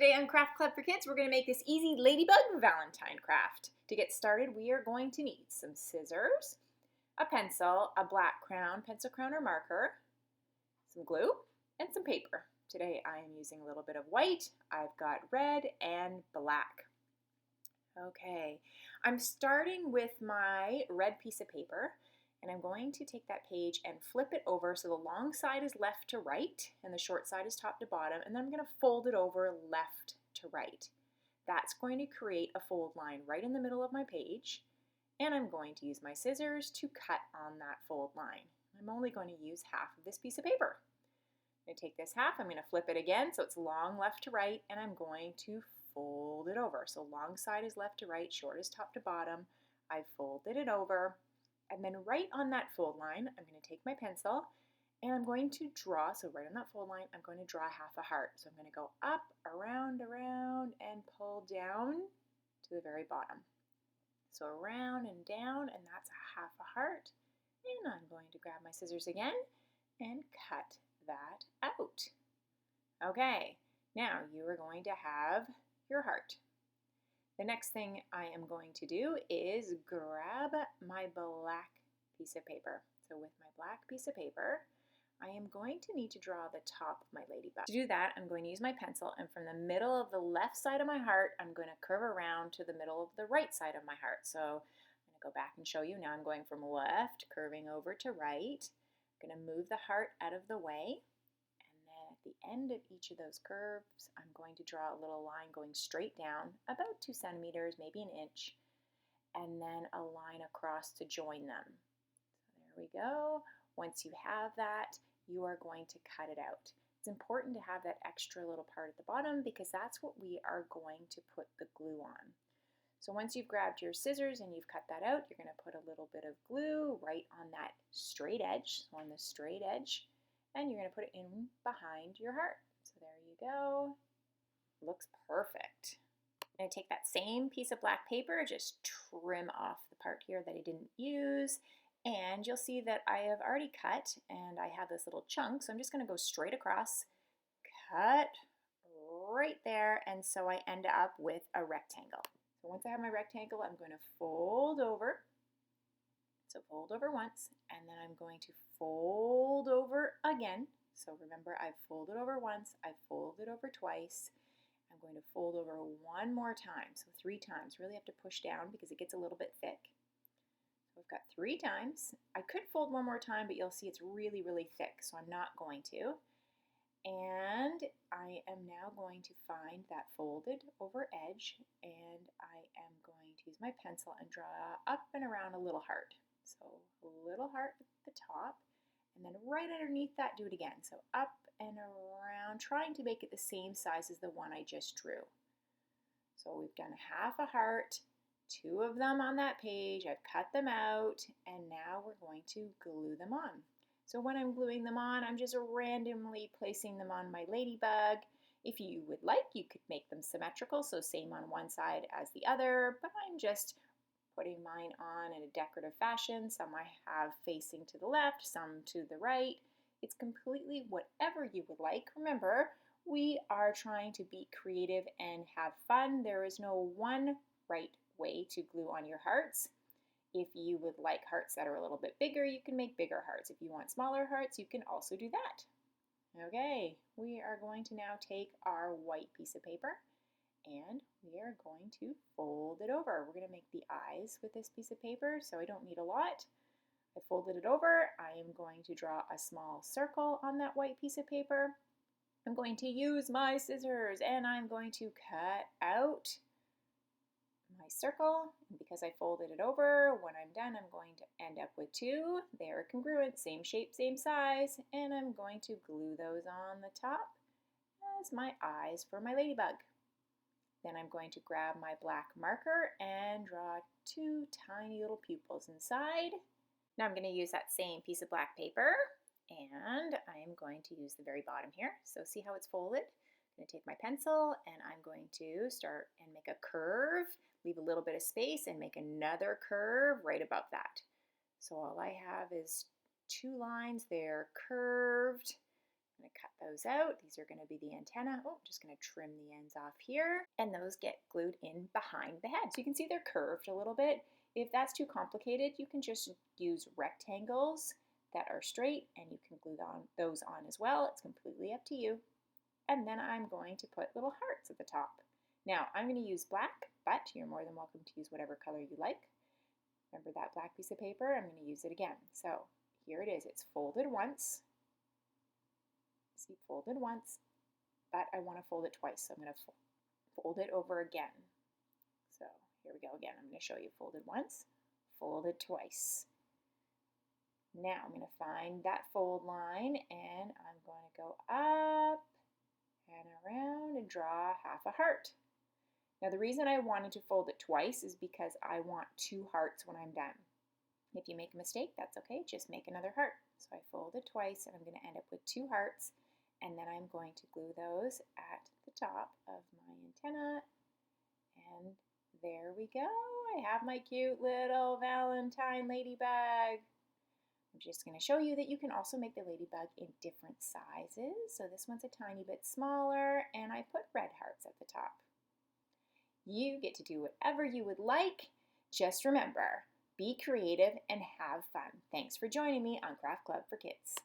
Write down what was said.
Today on Craft Club for Kids, we're going to make this easy Ladybug Valentine craft. To get started, we are going to need some scissors, a pencil, a black crayon, pencil crayon or marker, some glue, and some paper. Today I am using a little bit of white. I've got red and black. Okay, I'm starting with my red piece of paper, and I'm going to take that page and flip it over so the long side is left to right and the short side is top to bottom, and then I'm going to fold it over left to right. That's going to create a fold line right in the middle of my page, and I'm going to use my scissors to cut on that fold line. I'm only going to use half of this piece of paper. I'm going to take this half, I'm going to flip it again so it's long left to right, and I'm going to fold it over. So long side is left to right, short is top to bottom. I've folded it over. And then right on that fold line, I'm going to take my pencil and I'm going to draw, so right on that fold line, I'm going to draw half a heart. So I'm going to go up, around, and pull down to the very bottom. So around and down, and that's a half a heart. And I'm going to grab my scissors again and cut that out. Okay, now you are going to have your heart. The next thing I am going to do is grab my black piece of paper. So with my black piece of paper, I am going to need to draw the top of my ladybug. To do that, I'm going to use my pencil, and from the middle of the left side of my heart, I'm going to curve around to the middle of the right side of my heart. So I'm going to go back and show you. Now I'm going from left, curving over to right. I'm going to move the heart out of the way. At the end of each of those curves, I'm going to draw a little line going straight down, about 2 centimeters, maybe an inch, and then a line across to join them. So there we go. Once you have that, you are going to cut it out. It's important to have that extra little part at the bottom because that's what we are going to put the glue on. So once you've grabbed your scissors and you've cut that out, you're going to put a little bit of glue right on that straight edge, so on the straight edge, and you're going to put it in behind your heart. So there you go. Looks perfect. I'm going to take that same piece of black paper, just trim off the part here that I didn't use, and you'll see that I have already cut, and I have this little chunk, so I'm just going to go straight across, cut right there, and so I end up with a rectangle. So once I have my rectangle, I'm going to fold over. So fold over once, and then I'm going to fold over again. So remember, I've folded over once, I've folded over twice. I'm going to fold over one more time, so 3 times. Really have to push down because it gets a little bit thick. So I've got 3 times. I could fold one more time, but you'll see it's really, really thick, so I'm not going to. And I am now going to find that folded over edge, and I am going to use my pencil and draw up and around a little heart. So a little heart at the top, and then right underneath that, do it again. So up and around, trying to make it the same size as the one I just drew. So we've done half a heart, 2 of them on that page. I've cut them out, and now we're going to glue them on. So when I'm gluing them on, I'm just randomly placing them on my ladybug. If you would like, you could make them symmetrical, so same on one side as the other, but I'm just putting mine on in a decorative fashion. Some I have facing to the left, some to the right. It's completely whatever you would like. Remember, we are trying to be creative and have fun. There is no one right way to glue on your hearts. If you would like hearts that are a little bit bigger, you can make bigger hearts. If you want smaller hearts, you can also do that. Okay, we are going to now take our white piece of paper and we are going to fold it over. We're going to make the eyes with this piece of paper, so I don't need a lot. I folded it over. I am going to draw a small circle on that white piece of paper. I'm going to use my scissors and I'm going to cut out my circle. And because I folded it over, when I'm done, I'm going to end up with 2. They are congruent, same shape, same size, and I'm going to glue those on the top as my eyes for my ladybug. Then I'm going to grab my black marker and draw 2 tiny little pupils inside. Now I'm going to use that same piece of black paper, and I am going to use the very bottom here. So see how it's folded? I'm going to take my pencil and I'm going to start and make a curve, leave a little bit of space, and make another curve right above that. So all I have is 2 lines there curved. I'm going to cut those out. These are going to be the antenna. Oh, I'm just going to trim the ends off here. And those get glued in behind the head. So you can see they're curved a little bit. If that's too complicated, you can just use rectangles that are straight and you can glue those on as well. It's completely up to you. And then I'm going to put little hearts at the top. Now I'm going to use black, but you're more than welcome to use whatever color you like. Remember that black piece of paper? I'm going to use it again. So here it is. It's folded once. See, folded once, but I want to fold it twice. So I'm going to fold it over again. So here we go again. I'm going to show you folded once, folded twice. Now I'm going to find that fold line and I'm going to go up and around and draw half a heart. Now the reason I wanted to fold it twice is because I want 2 hearts when I'm done. If you make a mistake, that's okay, just make another heart. So I fold it twice and I'm going to end up with 2 hearts, and then I'm going to glue those at the top of my antenna, and there we go. I have my cute little Valentine ladybug. I'm just going to show you that you can also make the ladybug in different sizes. So this one's a tiny bit smaller, and I put red hearts at the top. You get to do whatever you would like. Just remember, be creative and have fun. Thanks for joining me on Craft Club for Kids.